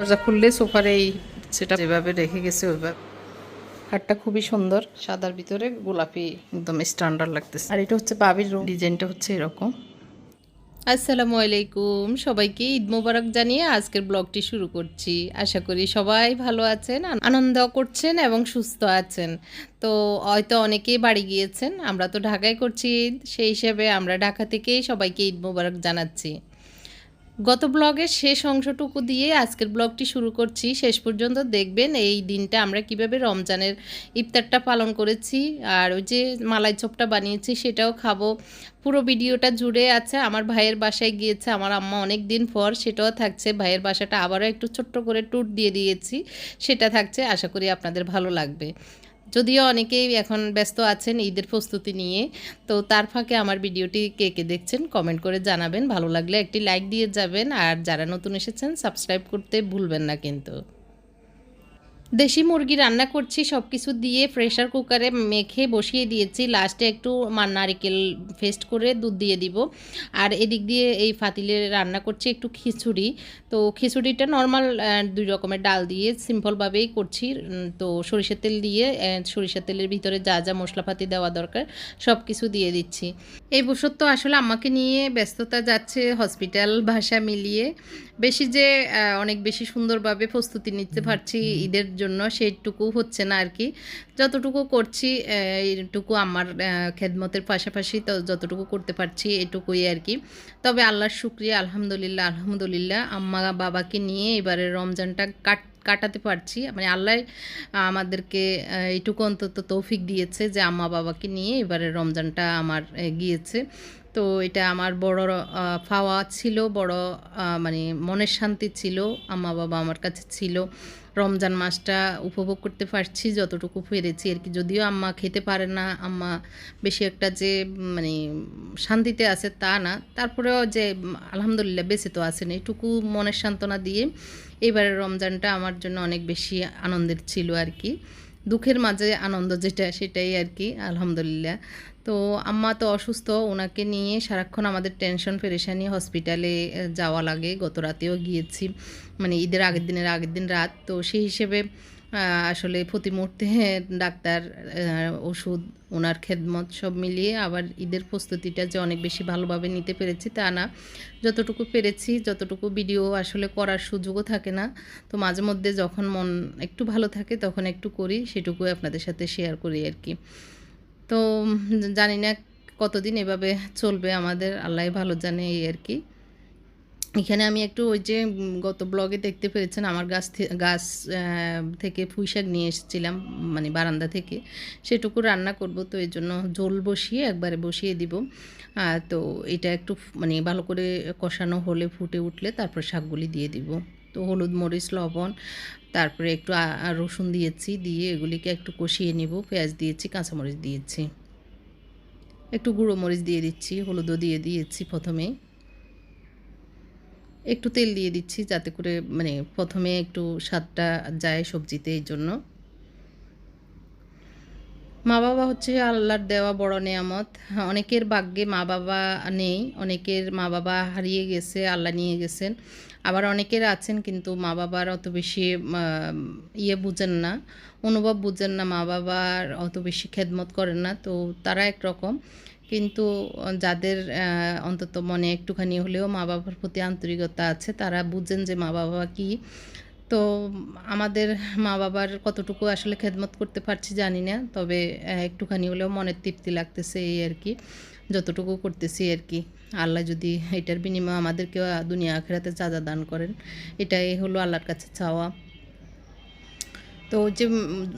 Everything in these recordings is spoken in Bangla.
দরজা খুললে সোফার এই সেটা যেভাবে রেখে গেছে ওইভাবে। খাটটা খুবই সুন্দর, সাদার ভিতরে গোলাপি, একদম স্ট্যান্ডার্ড লাগতেছে। আর এটা হচ্ছে বাবির রুম, ডিজাইনটা হচ্ছে এরকম। আসসালামু আলাইকুম, সবাইকে ঈদ মোবারক জানিয়ে আজকের ব্লগটি শুরু করছি। আশা করি সবাই ভালো আছেন, আনন্দ করছেন এবং সুস্থ আছেন। তো হয়তো অনেকেই বাড়ি গিয়েছেন, আমরা তো ঢাকায় করছি ঈদ, সেই হিসেবে আমরা ঢাকা থেকেই সবাইকে ঈদ মোবারক জানাচ্ছি। গত ব্লগের শেষ অংশটুকু দিয়ে আজকের ব্লগটি শুরু করছি। শেষ পর্যন্ত দেখবেন এই দিনটা আমরা কিভাবে রমজানের ইফতারটা পালন করেছি, আর ওই যে মালাই চপটা বানিয়েছি সেটাও খাবো। পুরো ভিডিওটা জুড়ে আছে। আমার ভাইয়ের বাসায় গিয়েছে আমার আম্মা অনেক দিন পর, সেটাও থাকছে। ভাইয়ের বাসাটা আবারও একটু ছোট্ট করে ট্যুর দিয়ে দিয়েছি, সেটা থাকছে। আশা করি আপনাদের ভালো লাগবে। যদিও অনেকেই এখন ব্যস্ত আছেন ঈদের প্রস্তুতি নিয়ে, তো তার ফাঁকে আমার ভিডিওটি কে কে দেখছেন কমেন্ট করে জানাবেন। ভালো লাগলে একটি লাইক দিয়ে যাবেন, আর যারা নতুন এসেছেন সাবস্ক্রাইব করতে ভুলবেন না কিন্তু। দেশি মুরগি রান্না করছি, সব কিছু দিয়ে প্রেশার কুকারে মেখে বসিয়ে দিয়েছি। লাস্টে একটু নারিকেল পেস্ট করে দুধ দিয়ে দিব। আর এদিক দিয়ে এই ফাতিলে রান্না করছি একটু খিচুড়ি। তো খিচুড়িটা নর্মাল 2 রকমের ডাল দিয়ে সিম্পলভাবেই করছি। তো সরিষার তেল দিয়ে, সরিষার তেলের ভিতরে যা যা মশলাপাতি দেওয়া দরকার সব কিছু দিয়ে দিচ্ছি। এই বছর তো আসলে আমাকে নিয়ে ব্যস্ততা যাচ্ছে, হসপিটাল বাসা মিলিয়ে। বেশি যে অনেক বেশি সুন্দরভাবে প্রস্তুতি নিতে পারছি ঈদের জন্য সেইটুকু হচ্ছে না আর কি। যতটুকু করছি এইটুকু আমার খেদমতের পাশাপাশি তো যতটুকু করতে পারছি এটুকুই আর কি। তবে আল্লাহর শুকরিয়া, আলহামদুলিল্লাহ আলহামদুলিল্লাহ আম্মা বাবাকে নিয়ে এবারে রমজানটা কাটাতে পারছি। মানে আল্লাহ আমাদেরকে এইটুকু অন্তত তৌফিক দিয়েছে যে আম্মা বাবাকে নিয়ে এবারে রমজানটা আমার গিয়েছে। তো এটা আমার বড় পাওয়া ছিল, বড় মানে মনের শান্তি ছিল। আম্মা বাবা আমার কাছে ছিল, রমজান মাসটা উপভোগ করতে পারছি যতটুকু পেরেছি আর কি। যদিও আম্মা খেতে পারে না, আম্মা বেশি একটা যে মানে শান্তিতে আছে তা না, তারপরেও যে আলহামদুলিল্লাহ বেঁচে তো আছেন, এইটুকু মনের সান্ত্বনা দিয়ে এবারের রমজানটা আমার জন্য অনেক বেশি আনন্দের ছিল আর কি। দুঃখের মাঝে আনন্দ যেটা সেটাই আর কি, আলহামদুলিল্লাহ। তো আম্মা তো অসুস্থ, ওনাকে নিয়ে সারাক্ষণ আমাদের টেনশন পেরেশানি, হসপিটালে যাওয়া লাগে। গত রাতেও গিয়েছি, মানে ঈদের আগের দিন রাত। তো সেই হিসেবে আসলে প্রতি মুহূর্তে ডাক্তার, ওষুধ, ওনার খেদমত সব মিলিয়ে আবার ঈদের প্রস্তুতিটা যে অনেক বেশি ভালোভাবে নিতে পেরেছি তা না। যতটুকু পেরেছি, যতটুকু ভিডিও আসলে করার সুযোগও থাকে না, তো মাঝে মধ্যে যখন মন একটু ভালো থাকে তখন একটু করি, সেটুকুই আপনাদের সাথে শেয়ার করি আর কি। তো জানি না কতদিন এভাবে চলবে আমাদের, আল্লাহ ভালো জানে এই আর কি। এখানে আমি একটু ওই যে গত ব্লগে দেখতে পেরেছেন আমার গাছ থেকে পুঁই শাক নিয়ে এসেছিলাম, মানে বারান্দা থেকে, সেটুকু রান্না করব। তো এই জন্য ঝোল বসিয়ে একবারে বসিয়ে দিব। তো এটা একটু মানে ভালো করে কষানো হলে, ফুটে উঠলে তারপর শাকগুলি দিয়ে দিব। তো হলুদ মরিচ লবণ, তারপরে একটু রসুন দিয়েছি, দিয়ে এগুলিকে একটু কষিয়ে নিব। পেঁয়াজ দিয়েছি, কাঁচামরিচ দিয়েছি, একটু গুঁড়ো মরিচ দিয়ে দিচ্ছি, হলুদও দিয়ে দিয়েছি প্রথমে। একটু তেল দিয়ে দিচ্ছি যাতে করে মানে প্রথমে একটু স্বাদটা যায় সবজিতে, এই জন্য। মা বাবা হচ্ছে আল্লাহর দেওয়া বড় নেয়ামত। অনেকের ভাগ্যে মা বাবা নেই, অনেকের মা বাবা হারিয়ে গেছে, আল্লাহ নিয়ে গেছেন। আবার অনেকের আছেন কিন্তু মা বাবার অত বেশি বুঝেন না, অনুভব বুঝেন না, মা বাবার অত বেশি খেদমত করেন না। তো তারা একরকম, কিন্তু যাদের অন্তত মনে একটুখানি হলেও মা বাবার প্রতি আন্তরিকতা আছে, তারা বুঝেন যে মা বাবা কী। তো আমাদের মা বাবার কতটুকু আসলে খেদমত করতে পারছি জানি না, তবে একটুখানি হলেও মনের তৃপ্তি লাগতেছে এই আর কি, যতটুকু করতেছি আর কি। আল্লাহ যদি এটার বিনিময়ে আমাদেরকে দুনিয়া আখিরাতে যা যা দান করেন, এটাই হলো আল্লাহর কাছে চাওয়া। তো যে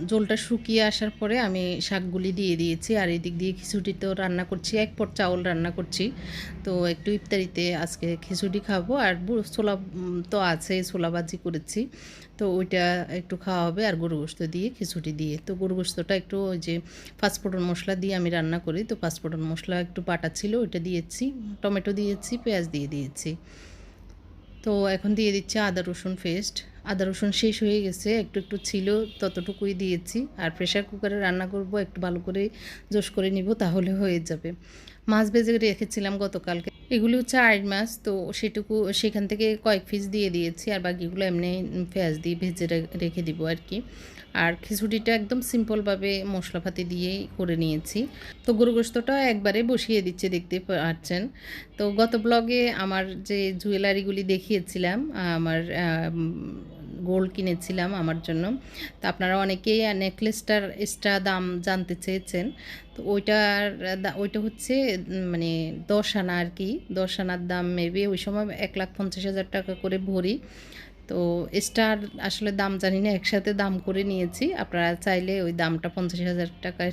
ঝোলটা শুকিয়ে আসার পরে আমি শাকগুলি দিয়ে দিয়েছি, আর এদিক দিয়ে খিচুড়িতেও রান্না করছি, 1 পট চাউল রান্না করছি। তো একটু ইফতারিতে আজকে খিচুড়ি খাবো, আর ছোলা তো আছে, ছোলা ভাজি করেছি, তো ওইটা একটু খাওয়া হবে। আর গরু গোশত দিয়ে খিচুড়ি দিয়ে, তো গরু গোশতটা একটু ওই যে পাঁচফোড়ন মশলা দিয়ে আমি রান্না করি, তো পাঁচফোড়ন মশলা একটু বাটা ছিল ওইটা দিয়েছি, টমেটো দিয়েছি, পেঁয়াজ দিয়ে দিয়েছি। তো এখন দিয়ে দিচ্ছি আদা রসুন পেস্ট। আদা রসুন শেষ হয়ে গেছে, একটু একটু ছিল, ততটুকুই দিয়েছি। আর প্রেশার কুকারে রান্না করব, একটু ভালো করে জোশ করে নিব, তাহলে হয়ে যাবে। মাছ ভেজে রেখেছিলাম গতকালকে, এগুলি হচ্ছে আড় মাছ, তো সেটুকু সেখান থেকে কয়েক পিস দিয়ে দিয়েছি, আর বাকিগুলো এমনি পেঁয়াজ দিয়ে ভেজে রেখে দিব আর কি। আর খিচুড়িটা একদম সিম্পলভাবে মশলাপাতি দিয়েই করে নিয়েছি। তো গরু গোশতটা একবারে বসিয়ে দিচ্ছে, দেখতে পাচ্ছেন। তো গত ব্লগে আমার যে জুয়েলারিগুলি দেখিয়েছিলাম, আমার গোল্ড কিনেছিলাম আমার জন্য, তো আপনারা অনেকেই নেকলেসটার এক্সট্রা দাম জানতে চেয়েছেন। তো ওইটা হচ্ছে মানে 10 আনা আর কি, 10 আনার দাম মেবি ওই সময় 1,50,000 টাকা করে ভরি। তো স্টার আসলে দাম জানি না, একসাথে দাম করে নিয়েছি। আপনারা চাইলে ওই দামটা 50,000 টাকার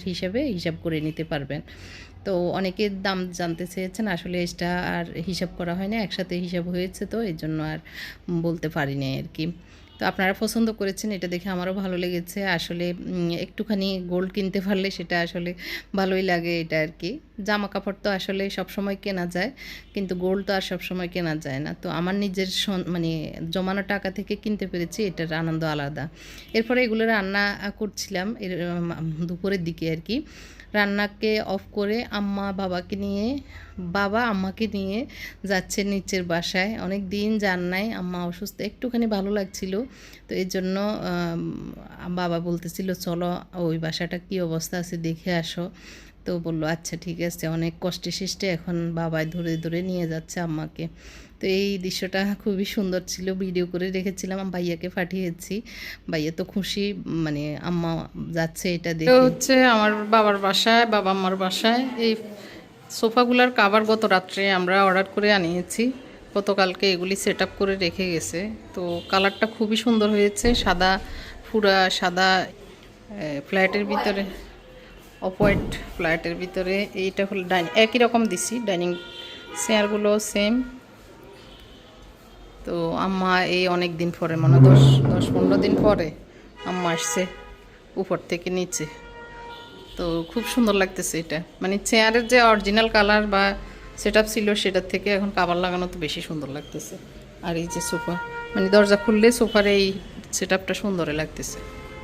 হিসাব করে নিতে পারবেন। তো অনেকে দাম জানতে চেয়েছেন, আসলে এটা আর হিসাব করা হয় না, একসাথে হিসাব হয়েছে, তো এই জন্য আর বলতে পারিনি আর কি। তো আপনারা পছন্দ করেছেন, এটা দেখে আমারও ভালো লেগেছে। আসলে একটুখানি গোল্ড কিনতে পারলে সেটা আসলে ভালোই লাগে এটা আর কি। জামা কাপড় তো আসলে সবসময় কেনা যায়, কিন্তু গোল্ড তো আর সবসময় কেনা যায় না। তো আমার নিজের মানে জমানো টাকা থেকে কিনতে পেরেছি, এটার আনন্দ আলাদা। এরপরে এগুলো রান্না করছিলাম দুপুরের দিকে আর কি। রান্নাকে অফ করে বাবা আম্মাকে নিয়ে যাচ্ছে নিচের বাসায়। অনেক দিন যান নাই, আম্মা অসুস্থ, একটুখানি ভালো লাগছিল, তো এই জন্য বাবা বলতেছিল চলো ওই বাসাটা কি অবস্থা আছে দেখে আসো। তো বললো আচ্ছা ঠিক আছে, অনেক কষ্টে সৃষ্টে এখন বাবাই ধরে ধরে নিয়ে যাচ্ছে আম্মাকে। তো এই দৃশ্যটা খুবই সুন্দর ছিল, ভিডিও করে রেখেছিলাম, ভাইয়াকে পাঠিয়েছি। ভাইয়া তো খুশি, মানে আম্মা যাচ্ছে এটা দেখে। হচ্ছে আমার বাবার বাসায়, বাবা আম্মার বাসায় এই সোফাগুলার কাভার গত রাত্রে আমরা অর্ডার করে আনিয়েছি। গতকালকে এগুলি সেট আপ করে রেখে গেছে। তো কালারটা খুবই সুন্দর হয়েছে, সাদা, পুরা সাদা ফ্ল্যাটের ভিতরে, অফ হোয়াইট ফ্ল্যাটের ভিতরে। এইটা হলো একই রকম দিছি, ডাইনিং চেয়ারগুলো সেম। তো আম্মা এই অনেক দিন পরে, মানে 10-15 দিন পরে আম্মা আসছে উপর থেকে নিচে। তো খুব সুন্দর লাগতেছে এটা, মানে চেয়ারের যে অরিজিনাল কালার বা সেট আপ ছিল সেটার থেকে এখন কাভার লাগানো তো বেশি সুন্দর লাগতেছে। আর এই যে সোফা, মানে দরজা খুললে সোফার এই সেট আপটা সুন্দরই লাগতেছে,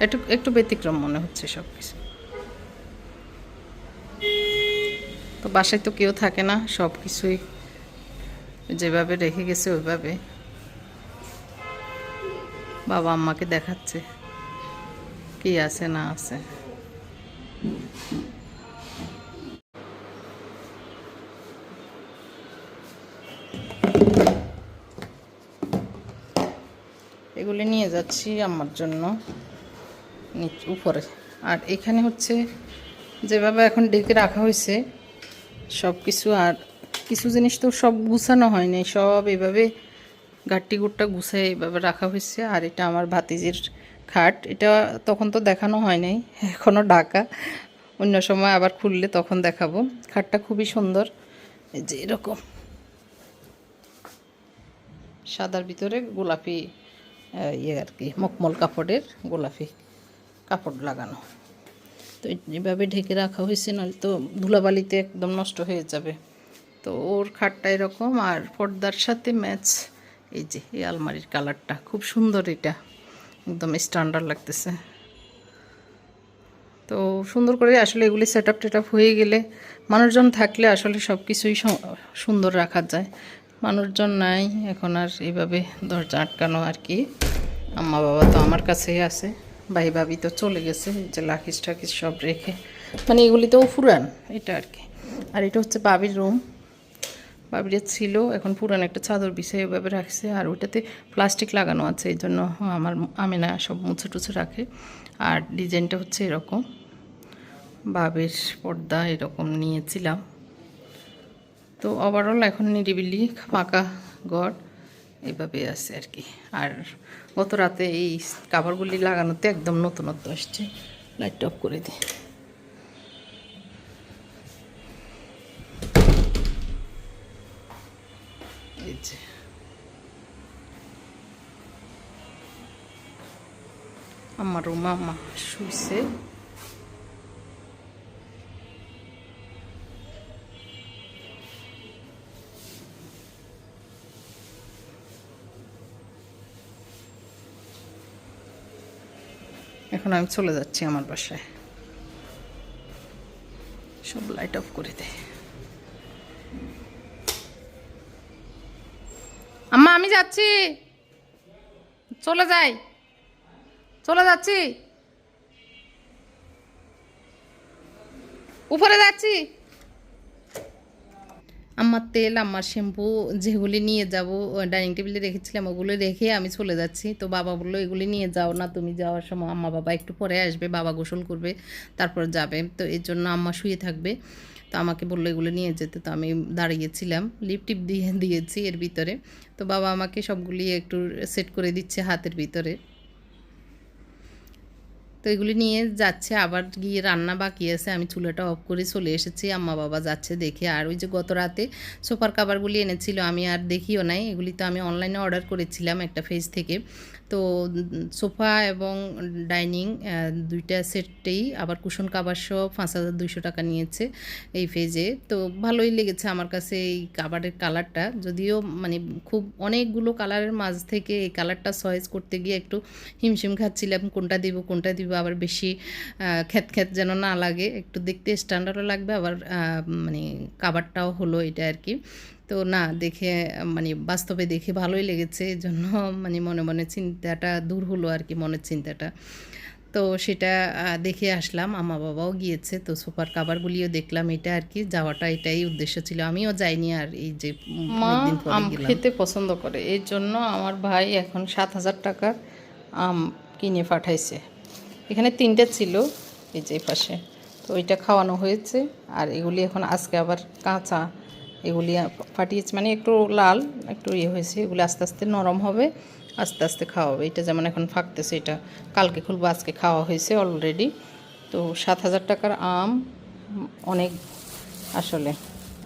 একটু একটু ব্যতিক্রম মনে হচ্ছে সব কিছু। তো বাসায় তো কেউ থাকে না, সব কিছুই যেভাবে রেখে গেছে ওইভাবে। বাবা আম্মাকে দেখাচ্ছে কি আছে না আছে। এগুলি নিয়ে যাচ্ছি আম্মার জন্য উপরে। আর এখানে হচ্ছে যেভাবে এখন ডেকে রাখা হয়েছে সব কিছু, আর কিছু জিনিস তো সব গুছানো হয়নি, সব এভাবে গাট্টি গুট্টা গুছাই এভাবে রাখা হয়েছে। আর এটা আমার ভাতিজির খাট, এটা তখন তো দেখানো হয় নাই, এখনও ঢাকা, অন্য সময় আবার খুললে তখন দেখাবো। খাটটা খুবই সুন্দর, এই যে এরকম সাদার ভিতরে গোলাপি ইয়ে আর কি, মখমল কাপড়ের গোলাপি কাপড় লাগানো। তো এভাবে ঢেকে রাখা হয়েছে, নাহলে তো ধুলাবালিতে একদম নষ্ট হয়ে যাবে। তো ওর খাটটা এরকম, আর পর্দার সাথে ম্যাচ এই যে এই আলমারির কালারটা খুব সুন্দর, এটা একদম স্ট্যান্ডার্ড লাগতেছে। তো সুন্দর করে আসলে এগুলি সেট আপ টেট আপ হয়ে গেলে, মানুষজন থাকলে আসলে সব কিছুই সুন্দর রাখা যায়। মানুষজন নাই এখন, আর এইভাবে দরজা আটকানো আর কি। আম্মা বাবা তো আমার কাছেই আছে, ভাই ভাবি তো চলে গেছে, যে লাখিস টাকিস সব রেখে, মানে এগুলি তো ফুরান এটা আর কি। আর এটা হচ্ছে বাবির রুম, বাবির ছিল, এখন পুরান একটা চাদর বিছাই ওইভাবে রাখছে। আর ওইটাতে প্লাস্টিক লাগানো আছে, এই জন্য আমিনা সব মুছে টুছে রাখে। আর ডিজাইনটা হচ্ছে এরকম, বাবির পর্দা এরকম নিয়েছিলাম। তো ওভারঅল এখন নিরিবিলি ফাঁকা ঘর এইভাবে আছে আর কি। আর গত রাতে এই কাভারগুলি লাগানোতে একদম নতুনত্ব আসছে। লাইট অফ করে দিই। এই যে আমার রুমা আম্মা শুইছে। এখন আমি চলে যাচ্ছি আমার বাসায়, সব লাইট অফ করে দেয়। আমি যাচ্ছি, চলে যাই, চলে যাচ্ছি, উপরে যাচ্ছি। আমার তেল, আমার শ্যাম্পু যেগুলি নিয়ে যাব ডাইনিং টেবিলে রেখেছিলাম ওগুলো রেখে আমি চলে যাচ্ছি। তো বাবা বললো এগুলি নিয়ে যাও না, তুমি যাওয়ার সময় আম্মা বাবা একটু পরে আসবে, বাবা গোসল করবে তারপর যাবে, তো এর জন্য আম্মা শুয়ে থাকবে। তো আমাকে বললো এগুলো নিয়ে যেতে, তো আমি দাঁড়িয়েছিলাম, লিপ টিপ দিয়ে দিয়েছি এর ভিতরে। তো বাবা আমাকে সবগুলি একটু সেট করে দিচ্ছে হাতের ভিতরে। তো এগুলি নিয়ে যাচ্ছে, আবার গিয়ে রান্না বাকি আছে, আমি চুলাটা অফ করে চলে এসেছি। আম্মা বাবা যাচ্ছে দেখে। আর ওই যে গত রাতে সোফার কাভারগুলি এনেছিল, আমি আর দেখিও নাই, এগুলি তো আমি অনলাইনে অর্ডার করেছিলাম একটা পেজ থেকে। তো সোফা এবং ডাইনিং দুইটা সেটটেই আবার কুশন কাভার সহ 5,200 টাকা নিয়েছে এই পেজে। তো ভালোই লেগেছে আমার কাছে এই কাভারের কালারটা, যদিও মানে খুব অনেকগুলো কালারের মাঝ থেকে এই কালারটা চয়েস করতে গিয়ে একটু হিমশিম খাচ্ছিলাম, কোনটা দিব কোনটা দিব, আবার বেশি খ্যাত খ্যাত যেন না লাগে, একটু দেখতে স্ট্যান্ডার্ডও লাগবে, আবার মানে কাভারটাও হলো এটা আর কি। তো না দেখে মানে বাস্তবে দেখে ভালোই লেগেছে, এই জন্য মানে মনে মনে চিন্তাটা দূর হলো আর কি, মনের চিন্তাটা। তো সেটা দেখে আসলাম, আম্মা বাবাও গিয়েছে, তো সোফার কাভারগুলিও দেখলাম, এটা আর কি যাওয়াটা এটাই উদ্দেশ্য ছিল, আমিও যাইনি। আর এই যে অনেকদিন পরে গেলাম। খেতে পছন্দ করে, এর জন্য আমার ভাই এখন 7,000 টাকার আম কিনে পাঠাইছে। এখানে 3টা ছিল এই যে পাশে, তো ওইটা খাওয়ানো হয়েছে। আর এগুলি এখন আজকে আবার কাঁচা এগুলি ফাটিয়েছে, মানে একটু লাল একটু হয়েছে, এগুলি আস্তে আস্তে নরম হবে, আস্তে আস্তে খাওয়া হবে। এটা যেমন এখন ফাঁকতেছে, এটা কালকে খুলবো, আজকে খাওয়া হয়েছে অলরেডি। তো 7,000 টাকার আম অনেক আসলে।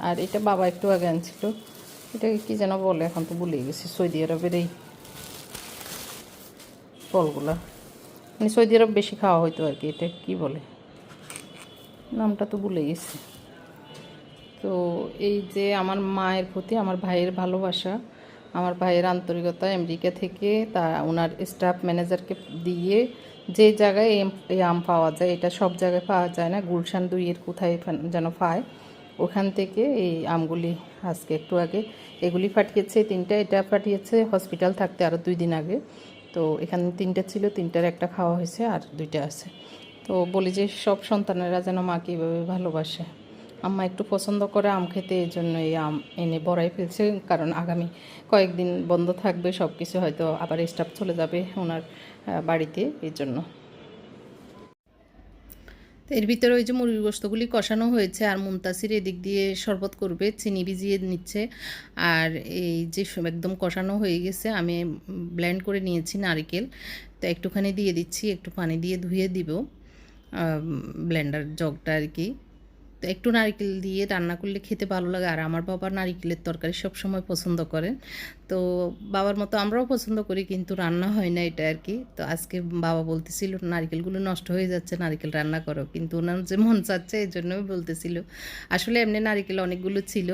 আর এটা বাবা একটু আগে আনছিল, এটাকে কী যেন বলে এখন তো ভুলে গেছি, সৌদি আরবের এই ফলগুলা, মানে সৌদি আরব বেশি খাওয়া হইতো আর কি, এটা কী বলে নামটা তো ভুলে গেছি। তো এই যে আমার মায়ের প্রতি আমার ভাইয়ের ভালোবাসা, আমার ভাইয়ের আন্তরিকতা, আমেরিকা থেকে তা ওনার স্টাফ ম্যানেজারকে দিয়ে যে জায়গায় এই আম পাওয়া যায়, এটা সব জায়গায় পাওয়া যায় না, গুলশান 2-এর কোথায় যেন পায়, ওখান থেকে এই আমগুলি আজকে একটু আগে এগুলি পাঠিয়েছে 3টা, এটা পাঠিয়েছে হসপিটাল থাকতে আরও 2 দিন আগে। তো এখানে 3টা ছিল, 3টার একটা খাওয়া হয়েছে আর 2টা আছে। তো বলি যে সব সন্তানেরা যেন মাকে এইভাবে ভালোবাসে। আম্মা একটু পছন্দ করে আম খেতে, এই জন্য এই আম এনে বড়াই ফেলছে, কারণ আগামী কয়েকদিন বন্ধ থাকবে সব কিছু, হয়তো আবার স্টাফ চলে যাবে ওনার বাড়িতে, এই জন্য। তো এর ভিতরে ওই যে মুরগির গোস্তগুলি কষানো হয়েছে, আর মুনতাসির এদিক দিয়ে শরবত করবে, চিনি ভিজিয়ে নিচ্ছে। আর এই যে একদম কষানো হয়ে গেছে, আমি ব্লেন্ড করে নিয়েছি নারকেল, তো একটুখানি দিয়ে দিচ্ছি, একটু পানি দিয়ে ধুয়ে দিব ব্লেন্ডার জগটা আর কি। তো একটু নারকেল দিয়ে রান্না করলে খেতে ভালো লাগে, আর আমার বাবা নারকেলের তরকারি সব সময় পছন্দ করেন। তো বাবার মতো আমরাও পছন্দ করি, কিন্তু রান্না হয় না এটা আর কি। তো আজকে বাবা বলতেছিল নারকেলগুলো নষ্ট হয়ে যাচ্ছে, নারকেল রান্না করো, কিন্তু ওনার যে মন চাচ্ছে এই জন্যই বলতেছিল। আসলে এমনি নারকেল অনেকগুলো ছিল,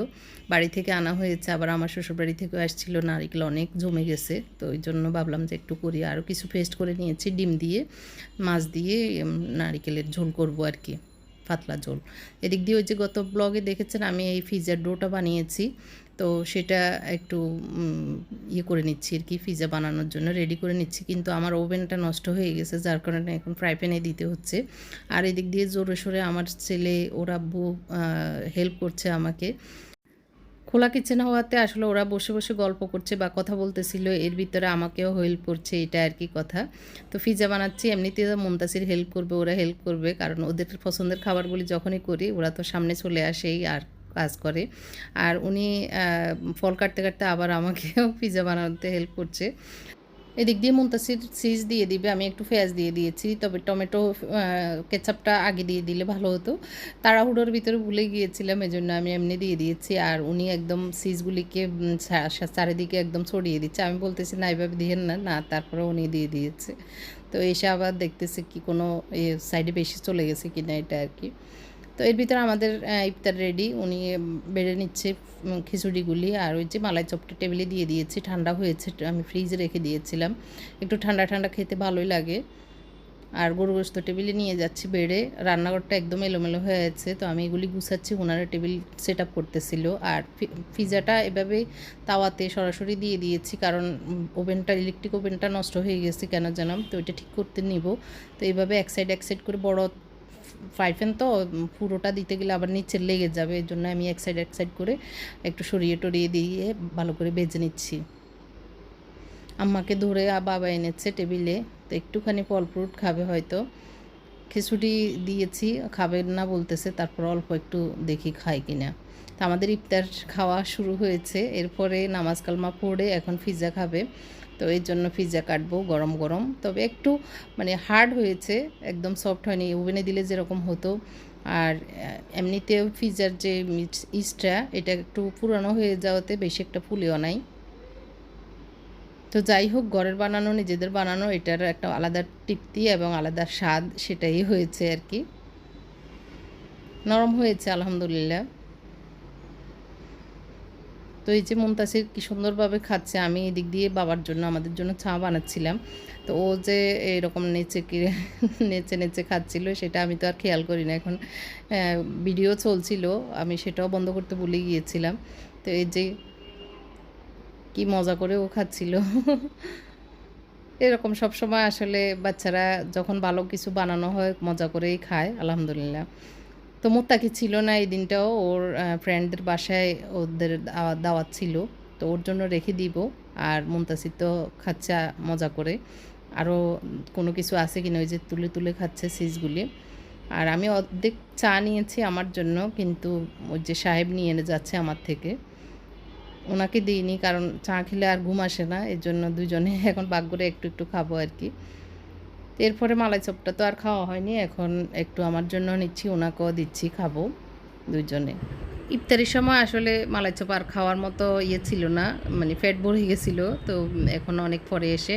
বাড়ি থেকে আনা হয়েছে, আবার আমার শ্বশুরবাড়ি থেকেও আসছিল, নারকেল অনেক জমে গেছে, তো ওই জন্য ভাবলাম যে একটু করি। আরও কিছু পেস্ট করে নিয়েছি, ডিম দিয়ে মাছ দিয়ে নারকেলের ঝোল করবো আর কি, পাতলা ঝোল। এদিক দিয়ে ওই যে গত ব্লগে দেখেছেন আমি এই পিৎজার ডোটা বানিয়েছি, তো সেটা একটু ইয়ে করে নিচ্ছি আর কি, পিৎজা বানানোর জন্য রেডি করে নিচ্ছি, কিন্তু আমার ওভেনটা নষ্ট হয়ে গেছে, যার কারণে এখন ফ্রাই প্যানে দিতে হচ্ছে। আর এদিক দিয়ে জোরে সোরে আমার ছেলে ওর আব্বু হেল্প করছে আমাকে। খোলা কিচেন হওয়াতে আসলে ওরা বসে বসে গল্প করছে বা কথা বলতেছিল, এর ভিতরে আমাকেও হেল্প করছে, এটা আর কি কথা। তো পিৎজা বানাচ্ছি, এমনিতে মুনতাসির হেল্প করবে, ওরা হেল্প করবে, কারণ ওদের পছন্দের খাবারগুলি যখনই করি ওরা তো সামনে চলে আসেই আর কাজ করে। আর উনি ফল কাটতে কাটতে আবার আমাকেও পিৎজা বানাতে হেল্প করছে। এদিক দিয়ে মুনতাসির চিজ দিয়ে দিবে, আমি একটু পেঁয়াজ দিয়ে দিয়েছি, তবে টমেটো কেচাপটা আগে দিয়ে দিলে ভালো হতো, তাড়াহুড়োর ভিতরে ভুলে গিয়েছিলাম, এজন্য আমি এমনি দিয়ে দিয়েছি। আর উনি একদম চিজগুলিকে চারিদিকে একদম ছড়িয়ে দিচ্ছে, আমি বলতেছি না এভাবে দিয়েন না, না তারপরে উনি দিয়ে দিয়েছে। তো এসে আবার দেখতেছে কি কোনো সাইডে বেশি চলে গেছে কিনা এটা আর কি। তো এর ভিতরে আমাদের ইফতার রেডি, উনি বেড়ে নিচ্ছে খিচুড়িগুলি। আর ওই যে মালাই চপটা টেবিলে দিয়ে দিয়েছি, ঠান্ডা হয়েছে, আমি ফ্রিজে রেখে দিয়েছিলাম, একটু ঠান্ডা ঠান্ডা খেতে ভালোই লাগে। আর গরু গোস্ত টেবিলে নিয়ে যাচ্ছি বেড়ে। রান্নাঘরটা একদম এলোমেলো হয়ে আছে, তো আমি এগুলি গুছাচ্ছি, ওনারা টেবিল সেট আপ করতেছিল। আর পিজাটা এভাবেই তাওয়াতে সরাসরি দিয়ে দিয়েছি, কারণ ওভেনটা, ইলেকট্রিক ওভেনটা নষ্ট হয়ে গেছে কেন জানাম, তো এটা ঠিক করতে নিব। তো এইভাবে এক সাইড করে, বড় ফ্রাই প্যান তো পুরোটা দিতে গেলে আবার নিচে লেগে যাবে, এর জন্য আমি এক সাইড করে একটু সরিয়ে টরিয়ে দিয়ে ভালো করে ভেজে নিচ্ছি। আম্মাকে ধরে বাবা এনেছে টেবিলে, তো একটুখানি ফল ফ্রুট খাবে হয়তো, খিচুড়ি দিয়েছি, খাবে না বলতেছে, তারপর অল্প একটু দেখি খায় কিনা। তো আমাদের ইফতার খাওয়া শুরু হয়েছে, এরপরে নামাজ কালমা পড়ে এখন পিৎজা খাবে, তো এর জন্য পিৎজা কাটবো গরম গরম। তবে একটু মানে হার্ড হয়েছে, একদম সফট হয়নি, ওভেনে দিলে যেরকম হতো। আর এমনিতেও পিৎজার যে ইস্টটা, এটা একটু পুরানো হয়ে যাওয়াতে বেশি একটা ফুলেও নাই। তো যাই হোক, ঘরের বানানো, নিজেদের বানানো, এটার একটা আলাদা তৃপ্তি এবং আলাদা স্বাদ, সেটাই হয়েছে আর কি। নরম হয়েছে আলহামদুলিল্লাহ। তো এই যে মুনতাসির কি সুন্দরভাবে খাচ্ছে, আমি এদিক দিয়ে বাবার জন্য, আমাদের জন্য চা বানাচ্ছিলাম। তো ও যে এরকম নেচে নেচে খাচ্ছিল, সেটা আমি তো আর খেয়াল করি না, এখন ভিডিও চলছিল, আমি সেটাও বন্ধ করতে ভুলে গিয়েছিলাম। তো এই যে কি মজা করে ও খাচ্ছিল। এরকম সবসময় আসলে বাচ্চারা যখন ভালো কিছু বানানো হয় মজা করেই খায় আলহামদুলিল্লাহ। তো মোত্তাকি ছিল না এই দিনটাও, ওর ফ্রেন্ডদের বাসায় ওদের দাওয়াত ছিল, তো ওর জন্য রেখে দিব। আর মুনতাসির তো খাচ্ছে মজা করে, আরও কোনো কিছু আছে কিনা, ওই যে তুলে তুলে খাচ্ছে সিজগুলি। আর আমি অর্ধেক চা নিয়েছি আমার জন্য, কিন্তু ওই যে সাহেব নিয়ে এনে যাচ্ছে আমার থেকে, ওনাকে দিইনি, কারণ চা খেলে আর ঘুম আসে না, এর জন্য দুজনে এখন ভাগ করে একটু একটু খাবো আর কি। এরপরে মালাই চপটা তো আর খাওয়া হয়নি, এখন একটু আমার জন্য নিচ্ছি, ওনাকেও দিচ্ছি, খাবো দুজনে। ইফতারির সময় আসলে মালাই চপ আর খাওয়ার মতো ইয়ে ছিল না, মানে পেট ভরে গেছিলো, তো এখন অনেক পরে এসে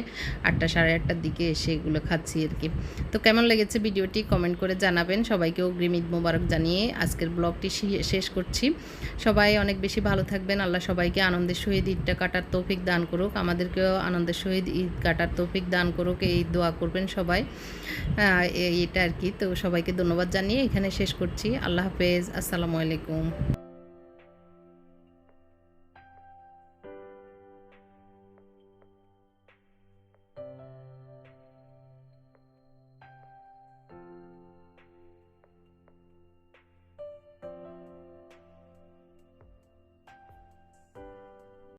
8টা সাড়ে 8টার দিকে এসে এগুলো খাচ্ছি আর কি। তো কেমন লেগেছে ভিডিওটি কমেন্ট করে জানাবেন। সবাইকে অগ্রিম ঈদ মোবারক জানিয়ে আজকের ব্লগটি শেষ করছি। সবাই অনেক বেশি ভালো থাকবেন, আল্লাহ সবাইকে আনন্দের সহিত ঈদটা কাটার তৌফিক দান করুক, আমাদেরকেও আনন্দের সহিত ঈদ কাটার তৌফিক দান করুক, এই দোয়া করবেন সবাই। এটা আর কি। তো সবাইকে ধন্যবাদ জানিয়ে এখানে শেষ করছি। আল্লাহ হাফেজ, আসসালামু আলাইকুম।